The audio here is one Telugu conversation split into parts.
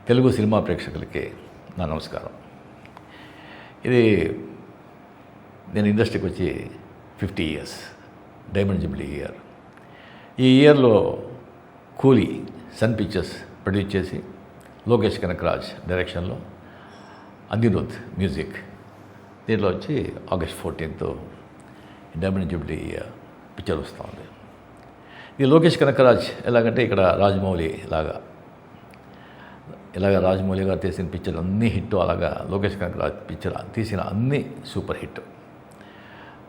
తెలుగు సినిమా ప్రేక్షకులకి నా నమస్కారం. ఇది నేను ఇండస్ట్రీకి వచ్చి 50 ఇయర్స్, డైమండ్ జూబ్లీ ఇయర్. ఈ ఇయర్లో కూలీ సన్ పిక్చర్స్ ప్రొడ్యూస్ చేసి లోకేష్ కనకరాజ్ డైరెక్షన్లో అనిరుద్ మ్యూజిక్, దీంట్లో వచ్చి August 14th diamond Jubilee picture వస్తూ ఉంది. ఇది లోకేష్ కనకరాజ్ ఎలాగంటే ఇక్కడ రాజమౌళి ఇలాగా రాజమౌళి గారు తీసిన పిక్చర్లు అన్నీ హిట్, అలాగా లోకేష్ కనకరాజ్ పిక్చర్ తీసిన అన్నీ సూపర్ హిట్.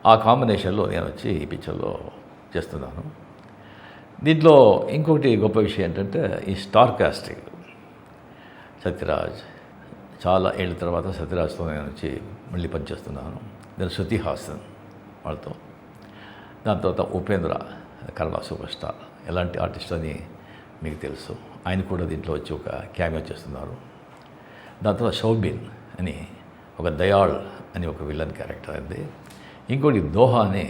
ఆ కాంబినేషన్లో నేను వచ్చి ఈ పిక్చర్లో చేస్తున్నాను. దీంట్లో ఇంకొకటి గొప్ప విషయం ఏంటంటే ఈ స్టార్ కాస్టింగ్. సత్యరాజ్, చాలా ఏళ్ళ తర్వాత సత్యరాజ్తో నేను వచ్చి మళ్ళీ పనిచేస్తున్నాను. నేను శృతి హాసన్ వాళ్ళతో, దాని తర్వాత ఉపేంద్ర కన్నడ సూపర్ స్టార్, ఎలాంటి ఆర్టిస్ట్ అని మీకు తెలుసు, ఆయన కూడా దీంట్లో వచ్చి ఒక క్యామియో చేస్తున్నారు. దాని తర్వాత షౌబిన్ అని ఒక దయాళ్ అని ఒక విలన్ క్యారెక్టర్ అయింది. ఇంకోటి దోహా అని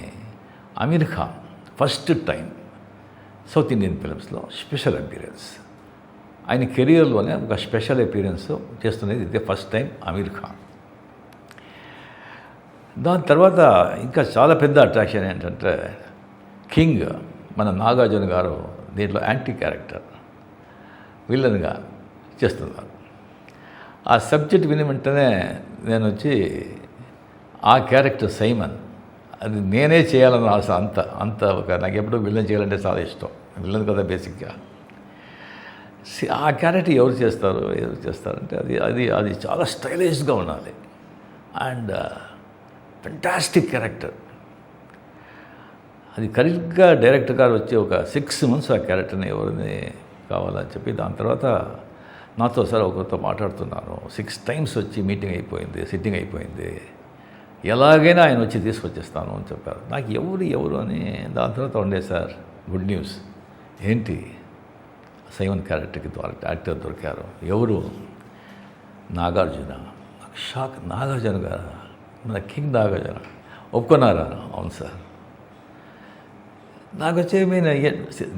Aamir Khan first time south Indian ఫిలిమ్స్లో స్పెషల్ అపీరెన్స్, ఆయన కెరియర్లోనే ఒక స్పెషల్ అపీరెన్స్ చేస్తున్నది ఇదే ఫస్ట్ టైం అమీర్ ఖాన్. దాని తర్వాత ఇంకా చాలా పెద్ద అట్రాక్షన్ ఏంటంటే కింగ్ మన నాగార్జున గారు దీంట్లో యాంటీ క్యారెక్టర్ విలన్గా చేస్తున్నారు. ఆ సబ్జెక్ట్ విని వెంటనే నేను వచ్చి ఆ క్యారెక్టర్ సైమన్, అది నేనే చేయాలని ఆశ. అంత ఒక నాకు ఎప్పుడూ విలన్ చేయాలంటే చాలా ఇష్టం, విలన్ కదా బేసిక్గా. ఆ క్యారెక్టర్ ఎవరు చేస్తారంటే అది చాలా స్టైలిష్గా ఉండాలి అండ్ ఫెంటాస్టిక్ క్యారెక్టర్. అది కరెక్ట్గా డైరెక్టర్ గారు వచ్చి ఒక 6 months ఆ క్యారెక్టర్ని ఎవరిని కావాలని చెప్పి, దాని తర్వాత నాతో సార్ ఒకరితో మాట్లాడుతున్నాను. 6 times వచ్చి మీటింగ్ అయిపోయింది, సిట్టింగ్ అయిపోయింది, ఎలాగైనా ఆయన వచ్చి తీసుకొచ్చేస్తాను అని చెప్పారు. నాకు ఎవరు అని. దాని తర్వాత ఉండే సార్ గుడ్ న్యూస్, ఏంటి సైమన్ క్యారెక్టర్కి యాక్టర్ దొరికారు. ఎవరు? నాగార్జున. నాకు షాక్. నాగార్జున గారు, మన కింగ్ నాగార్జున ఒప్పుకున్నారా? అవును సార్. నాకు వచ్చి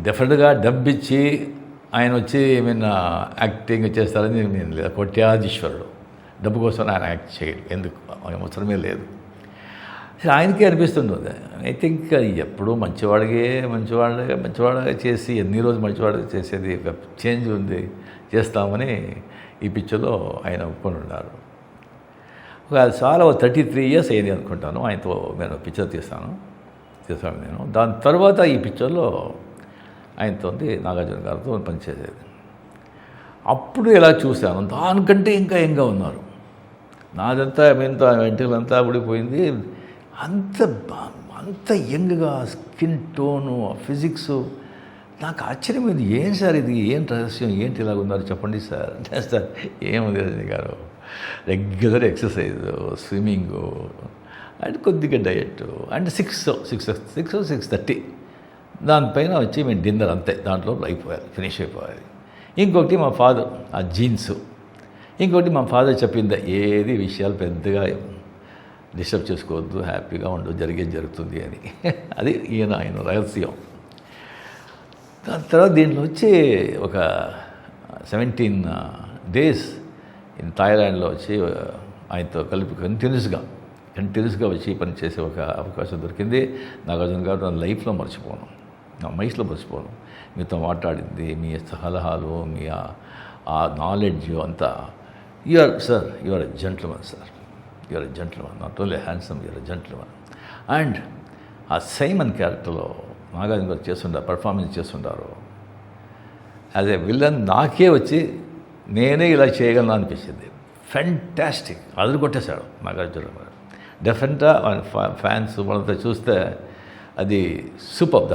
డెఫినెట్గా డబ్ ఇచ్చి ఆయన వచ్చి యాక్టింగ్ చేస్తారని నేను లేదు. కోట్యాధీశ్వరుడు, డబ్బు కోసం ఆయన యాక్ట్ చేయడు, ఎందుకు అవసరమే లేదు. ఆయనకే అనిపిస్తుంటుంది. ఐ థింక్ ఎప్పుడూ మంచివాడిగా చేసి ఎన్ని రోజులు మంచివాడిగా చేసేది ఒక చేంజ్ ఉంది, చేస్తామని ఈ పిక్చర్లో ఆయన ఒప్పుకొని ఉన్నారు. చాలా 33 years అయింది అనుకుంటాను ఆయనతో నేను పిక్చర్ చేశాను నేను. దాని తర్వాత ఈ పిక్చర్లో ఆయనతో నాగార్జున గారితో పనిచేసేది. అప్పుడు ఎలా చూశాను, దానికంటే ఇంకా యంగ్గా ఉన్నారు. నాదంతా వెంట్రుకలంతా ఊడిపోయింది, అంత యంగ్గా, స్కిన్ టోను, ఫిజిక్స్. నాకు ఆశ్చర్యమైంది, ఏం సార్ ఇది, ఏం రహస్యం, ఏంటి ఇలాగ ఉన్నారు చెప్పండి సార్. సార్ ఏముంది రజనీ గారు, రెగ్యులర్ ఎక్సర్సైజ్, స్విమ్మింగు అండ్ కొద్దిగా డయట్ అండ్ 6:30 దానిపైన వచ్చి మేము డిన్నర్, అంతే, దాంట్లో ఫినిష్ అయిపోయాలి. ఇంకొకటి మా ఫాదర్ ఆ జీన్స్, ఇంకొకటి మా ఫాదర్ చెప్పింది, ఏది విషయాలు పెద్దగా డిస్టర్బ్ చేసుకోవద్దు, హ్యాపీగా ఉండు, జరుగుతుంది అని. అది ఆయన రహస్యం. దాని తర్వాత దీంట్లో వచ్చి ఒక 17 days ఇన్ థాయిలాండ్లో వచ్చి ఆయనతో కలిపి కంటిన్యూస్గా వచ్చి పనిచేసే ఒక అవకాశం దొరికింది. నాగార్జున గారు నా లైఫ్లో మర్చిపోను, నా మైస్లో మర్చిపోను. మీతో మాట్లాడింది, మీ సలహాలు, మీ ఆ నాలెడ్జ్ అంతా. You are a gentleman sir, you are a gentleman, not only handsome, you are a gentleman. And ఆ సైమన్ క్యారెక్టర్లో నాగార్జున గారు పర్ఫార్మెన్స్ చేస్తుంటారు యాజ్ ఏ విలన్. నాకే వచ్చి నేనే ఇలా చేయగలను అనిపించింది. ఫెంటాస్టిక్, అదరగొట్టేశాడు నాగార్జున గారు. డెఫినెట్గా ఫ్యాన్స్ వాళ్ళంతా చూస్తే అది సూపర్. ద